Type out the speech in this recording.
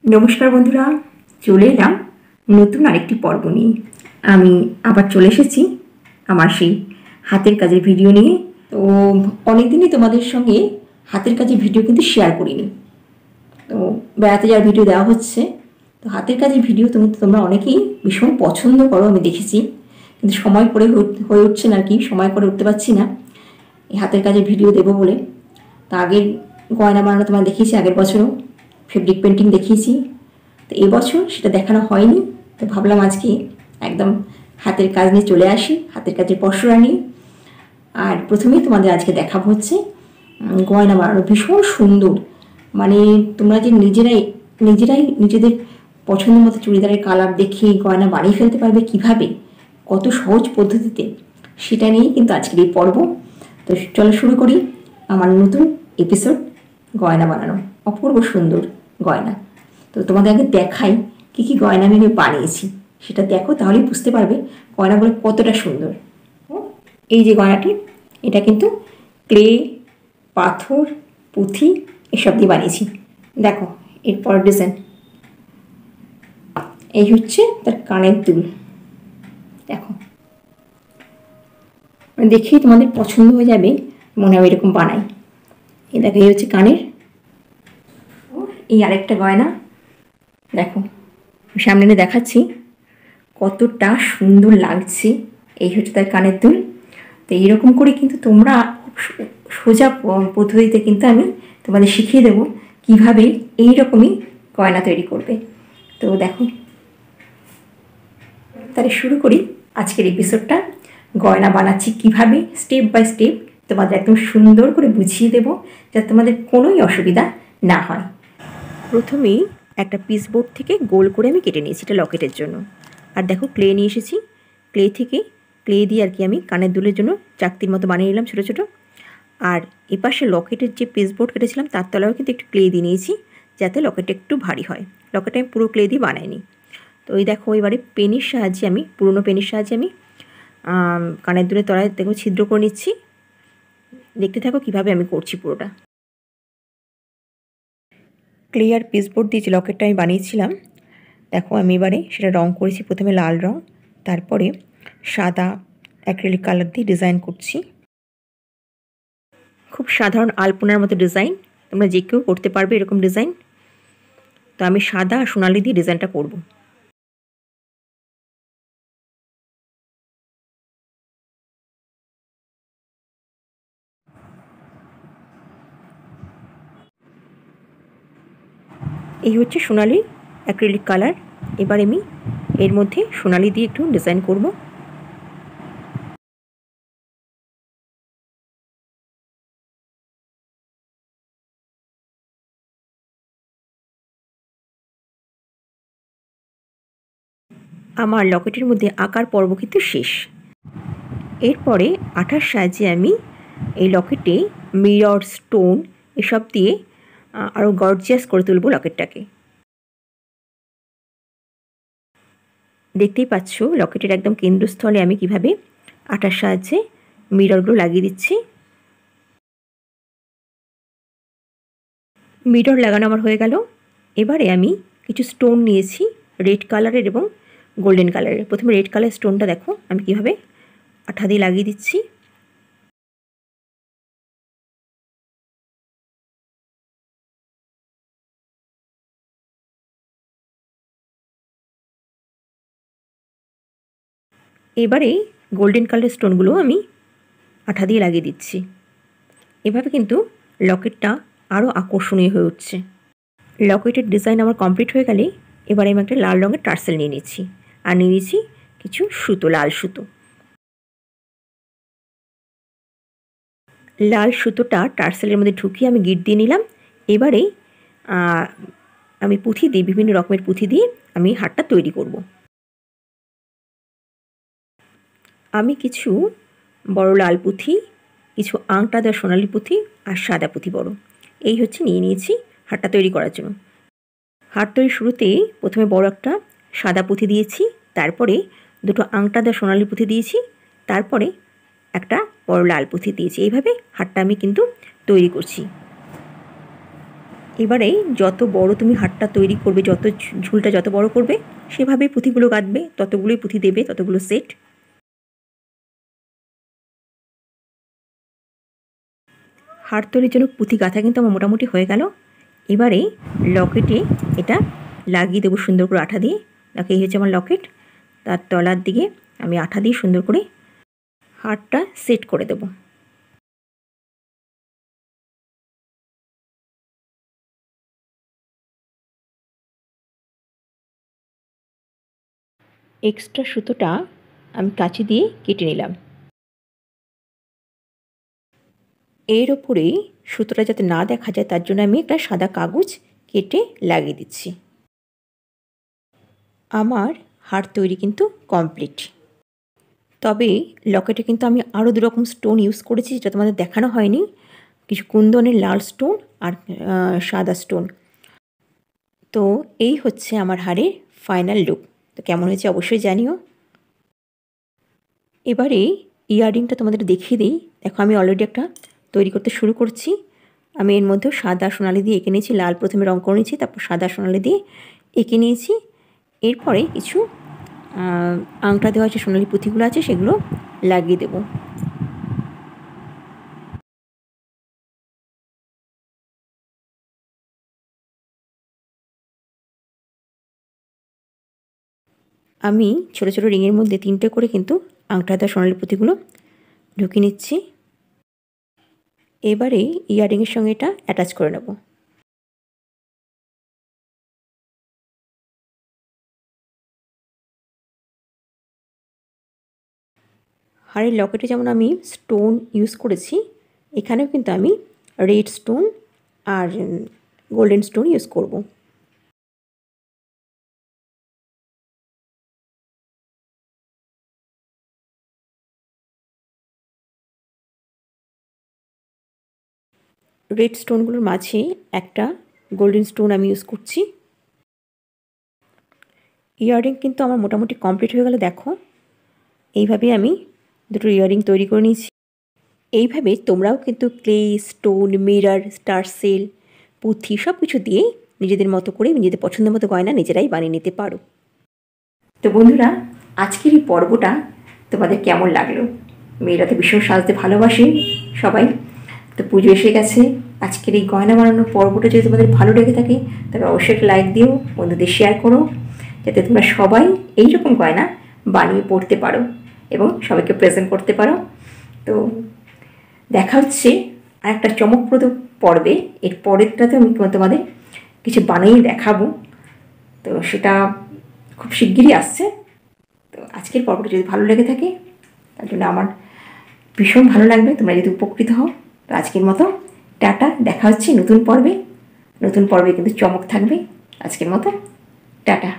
নমস্কার বন্ধুরা, চলে এলাম নতুন আরেকটি পর্ব নিয়ে। আমি আবার চলে এসেছি আমার সেই হাতের কাজের ভিডিও নিয়ে। তো অনেকদিনই তোমাদের সঙ্গে হাতের কাজের ভিডিও কিন্তু শেয়ার করিনি। তো বেড়াতে যাওয়ার ভিডিও দেওয়া হচ্ছে। তো হাতের কাজের ভিডিও তোমরা অনেকেই ভীষণ পছন্দ করো, আমি দেখেছি, কিন্তু সময় করে হয়ে উঠছে না আর কি, সময় করে উঠতে পারছি না এই হাতের কাজের ভিডিও দেবো বলে। তা আগের গয়না বানানো তোমার দেখিয়েছি, আগের বছরও ফেব্রিক পেন্টিং দেখিয়েছি। তো এবছর সেটা দেখানো হয়নি, তো ভাবলাম আজকে একদম হাতের কাজ নিয়ে চলে আসি, হাতের কাজের পসরা নিয়ে। আর প্রথমেই তোমাদের আজকে দেখাবো হচ্ছে গয়না বানানো, ভীষণ সুন্দর। মানে তোমরা যে নিজেরাই নিজেদের পছন্দ মতো চুড়িদারের কালার দেখে গয়না বানিয়ে ফেলতে পারবে কিভাবে, কত সহজ পদ্ধতিতে, সেটা নিয়েই কিন্তু আজকের এই পর্ব। তো চলো শুরু করি আমার নতুন এপিসোড, গয়না বানানো, অপূর্ব সুন্দর গয়না। তো তোমাদের আগে দেখাই কী কী গয়না আমি বানিয়েছি, সেটা দেখো, তাহলেই বুঝতে পারবে গয়নাগুলো কতটা সুন্দর। এই যে গয়নাটি, এটা কিন্তু ক্লে, পাথর, পুঁথি এসব দিয়ে বানিয়েছি। দেখো এরপর ডিজাইন, এই হচ্ছে তার কানের দুল। দেখো দেখেই তোমাদের পছন্দ হয়ে যাবে, মনে হয় এরকম বানাই। এই দেখো, এই হচ্ছে কানের। এই আরেকটা গয়না দেখো, সামনে এনে দেখাচ্ছি কতটা সুন্দর লাগছে। এই হচ্ছে তার কানের দুল। তো এইরকম করে কিন্তু তোমরা সোজা পদ্ধতিতে কিন্তু আমি তোমাদের শিখিয়ে দেবো কীভাবে এইরকমই গয়না তৈরি করবে। তো দেখো, তাহলে শুরু করি আজকের এপিসোডটা। গয়না বানাচ্ছি কীভাবে, স্টেপ বাই স্টেপ তোমাদের একদম সুন্দর করে বুঝিয়ে দেবো, যাতে তোমাদের কোনোই অসুবিধা না হয়। প্রথমেই একটা পিস বোর্ড থেকে গোল করে আমি কেটে নিয়েছি, এটা লকেটের জন্য। আর দেখো ক্লে নিয়ে এসেছি, ক্লে দিয়ে আর কি আমি কানের দুলের জন্য চাকতির মতো বানিয়ে নিলাম ছোটো ছোটো। আর এপাশে লকেটের যে পিস বোর্ড কেটেছিলাম তার তলায়ও কিন্তু একটু ক্লে দিয়ে নিয়েছি, যাতে লকেটটা একটু ভারী হয়। লকেটটা আমি পুরো ক্লে দিয়ে বানাইনি। তো ওই দেখো, এবারে পেনের সাহায্যে আমি, পুরনো পেনের সাহায্যে আমি কানের দুলের তলায় দেখো ছিদ্র করে নিচ্ছি। দেখতে থাকো কীভাবে আমি করছি পুরোটা। ক্লে আর পিসবোর্ড দিয়ে যে লকেটটা আমি বানিয়েছিলাম, দেখো আমি এবারে সেটা রং করেছি। প্রথমে লাল রং, তারপরে সাদা অ্যাক্রিলিক কালার দিয়ে ডিজাইন করছি। খুব সাধারণ আলপনার মতো ডিজাইন, তোমরা যে কেউ করতে পারবে এরকম ডিজাইন। তো আমি সাদা আর সোনালি দিয়ে ডিজাইনটা করব। এই হচ্ছে সোনালি অ্যাক্রিলিক কালার। এবার আমি এর মধ্যে সোনালি দিয়ে একটু ডিজাইন করব। আমার লকেটের মধ্যে আঁকার পর্ব কিন্তু শেষ। এরপরে আঠার সাহায্যে আমি এই লকেটে মিরর, স্টোন এসব দিয়ে আরও গর্জিয়াস করে তুলব লকেটটাকে। দেখতেই পাচ্ছ লকেটের একদম কেন্দ্রস্থলে আমি কিভাবে আঠার সাহায্যে মিররগুলো লাগিয়ে দিচ্ছি। মিরর লাগানো আমার হয়ে গেল। এবারে আমি কিছু স্টোন নিয়েছি, রেড কালারের এবং গোল্ডেন কালারের। প্রথমে রেড কালার স্টোনটা দেখো আমি কিভাবে আঠা দিয়ে লাগিয়ে দিচ্ছি। এবারে গোল্ডেন কালারের স্টোনগুলো আমি আঠা দিয়ে লাগিয়ে দিচ্ছি। এভাবে কিন্তু লকেটটা আরও আকর্ষণীয় হয়ে উঠছে। লকেটের ডিজাইন আমার কমপ্লিট হয়ে গেলে এবারে আমি একটা লাল রঙের টার্সেল নিয়ে নিচ্ছি, আর নিয়ে নিচ্ছি কিছু সুতো, লাল সুতো। লাল সুতোটা টার্সেলের মধ্যে ঢুকিয়ে আমি গিট দিয়ে নিলাম। এবারে আমি পুঁথি দিই, বিভিন্ন রকমের পুঁথি দিয়ে আমি হারটা তৈরি করব। আমি কিছু বড় লাল পুঁথি, কিছু আংটা দেওয়া সোনালি পুঁথি আর সাদা পুঁথি বড়, এই হচ্ছে নিয়ে নিয়েছি হারটা তৈরি করার জন্য। হার তৈরির শুরুতেই প্রথমে বড় একটা সাদা পুঁথি দিয়েছি, তারপরে দুটো আংটা দেওয়া সোনালি পুঁথি দিয়েছি, তারপরে একটা বড় লাল পুঁথি দিয়েছি। এইভাবে হারটা আমি কিন্তু তৈরি করছি। এবারে যত বড় তুমি হারটা তৈরি করবে, যত ঝুলটা যত বড় করবে, সেভাবেই পুঁথিগুলো গাঁথবে, ততগুলোই পুঁথি দেবে, ততগুলো সেট। হার তৈরির জন্য পুঁথি গাঁথা কিন্তু আমার মোটামুটি হয়ে গেল। এবারে লকেটে এটা লাগিয়ে দেবো সুন্দর করে আঠা দিয়ে। দেখো এই হচ্ছে আমার লকেট, তার তলার দিকে আমি আঠা দিয়ে সুন্দর করে হারটা সেট করে দেব। এক্সট্রা সুতোটা আমি কাঁচি দিয়ে কেটে নিলাম। এর ওপরে সুতোটা যাতে না দেখা যায় তার জন্য আমি একটা সাদা কাগজ কেটে লাগিয়ে দিচ্ছি। আমার হার তৈরি কিন্তু কমপ্লিট। তবে লকেটে কিন্তু আমি আরও 2 রকম স্টোন ইউজ করেছি, যেটা তোমাদের দেখানো হয়নি। কিছু কুন্দনের লাল স্টোন আর সাদা স্টোন। তো এই হচ্ছে আমার হারের ফাইনাল লুক। তো কেমন হয়েছে অবশ্যই জানিও। এবারে ইয়াররিংটা তোমাদের দেখিয়ে দিই। দেখো আমি অলরেডি একটা তৈরি করতে শুরু করছি। আমি এর মধ্যেও সাদা সোনালি দিয়ে এঁকে নিয়েছি, লাল প্রথমে রঙ করে নিয়েছি, তারপর সাদা সোনালি দিয়ে এঁকে নিয়েছি। এরপরে কিছু আংটা দেওয়া যে সোনালি পুঁথিগুলো আছে সেগুলো লাগিয়ে দেব। আমি ছোটো ছোটো রিংয়ের মধ্যে 3টে করে কিন্তু আংটা দেওয়া সোনালি পুঁথিগুলো ঢুকিয়ে নিচ্ছি। এবারে ইয়াররিংয়ের সঙ্গে এটা অ্যাটাচ করে নেব। হারের লকেটে যেমন আমি স্টোন ইউজ করেছি, এখানেও কিন্তু আমি রেড স্টোন আর গোল্ডেন স্টোন ইউজ করব। রেড স্টোনগুলোর মাঝে একটা গোল্ডেন স্টোন আমি ইউজ করছি। ইয়াররিং কিন্তু আমার মোটামুটি কমপ্লিট হয়ে গেলে দেখো এইভাবেই আমি 2টো ইয়াররিং তৈরি করে নিয়েছি। এইভাবে তোমরাও কিন্তু clay, stone, mirror, star cell, পুঁথি সব কিছু দিয়েই নিজেদের মতো করে নিজেদের পছন্দের মতো গয়না নিজেরাই বানিয়ে নিতে পারো। তো বন্ধুরা, আজকের এই পর্বটা তোমাদের কেমন লাগলো? মেয়েরা তো ভীষণ সাজতে ভালোবাসে সবাই। তো পুজো এসে গেছে, আজকের এই গয়না বানানোর পর্বটা যদি তোমাদের ভালো লেগে থাকে তবে অবশ্যই একটা লাইক দিও, বন্ধুদের শেয়ার করো, যাতে তোমরা সবাই এইরকম গয়না বানিয়ে পড়তে পারো এবং সবাইকে প্রেজেন্ট করতে পারো। তো দেখা হচ্ছে আর একটা চমকপ্রদ পর্বে। এর পরেরটাতে আমি তোমাদের কিছু বানিয়ে দেখাবো, তো সেটা খুব শিগগিরই আসছে। তো আজকের পর্বটা যদি ভালো লেগে থাকে তার জন্য আমার ভীষণ ভালো লাগবে, তোমরা যদি উপকৃত হও। তো আজকের মতো টাটা, দেখা হচ্ছে নতুন পর্বে। নতুন পর্বে কিন্তু চমক থাকবে। আজকের মতো টাটা।